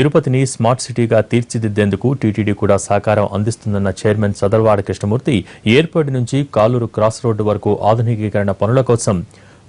తిరుపతిని స్మార్ట్ సిటీగా తీర్చిదిద్దేందుకు టీటీడీ కూడా సహకారం అందిస్తుందన్న చైర్మన్ సదర్వాడ కృష్ణమూర్తి ఎయిర్పోర్ట్ నుంచి కాలూరు క్రాస్ రోడ్డు వరకు ఆధునికీకరణ పనుల కోసం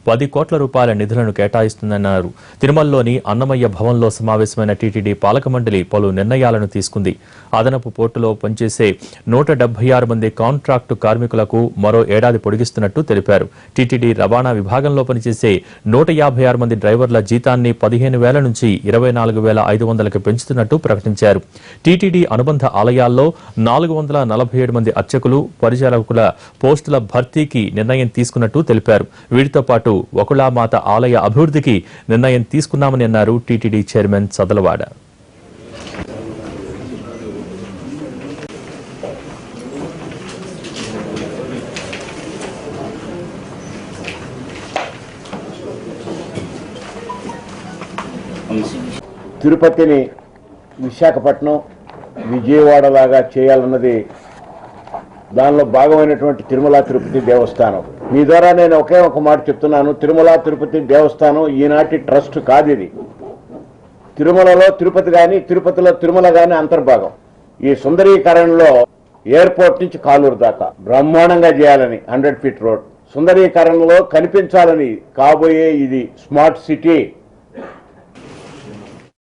10 కోట్ల రూపాయల నిధులను కేటాయిస్తుందన్నారు. తిరుమలలోని అన్నమయ్య భవన్లో సమావేశమైన టీటీడీ పాలక మండలి పలు నిర్ణయాలను తీసుకుంది. అదనపు పోర్టులో పనిచేసే 176 మంది కాంట్రాక్టు కార్మికులకు మరో ఏడాది పొడిగిస్తున్నట్టు తెలిపారు. టీటీడీ రవాణా విభాగంలో పనిచేసే 156 మంది డ్రైవర్ల జీతాన్ని 15,000 నుంచి 24,500కి పెంచుతున్నట్టు ప్రకటించారు. టీటీడీ అనుబంధ ఆలయాల్లో 447 మంది అర్చకులు, పరిచారకుల పోస్టుల భర్తీకి నిర్ణయం తీసుకున్నట్టు తెలిపారు. వీటితో పాటు వకుళామాత ఆలయ అభివృద్ధికి నిర్ణయం తీసుకున్నామని అన్నారు టీటీడీ చైర్మన్ సదలవాడ. తిరుపతిని విశాఖపట్నం, విజయవాడ లాగా చేయాలన్నది దానిలో భాగమైనటువంటి తిరుమల తిరుపతి దేవస్థానం. మీ ద్వారా నేను ఒకే ఒక మాట చెప్తున్నాను. తిరుమల తిరుపతి దేవస్థానం ఈనాటి ట్రస్ట్ కాదు. ఇది తిరుమలలో తిరుపతి కానీ, తిరుపతిలో తిరుమల కానీ అంతర్భాగం. ఈ సుందరీకరణలో ఎయిర్పోర్ట్ నుంచి కాలూరు దాకా బ్రహ్మాండంగా చేయాలని 100 ఫీట్ రోడ్ సుందరీకరణలో కనిపించాలని కాబోయే ఇది స్మార్ట్ సిటీ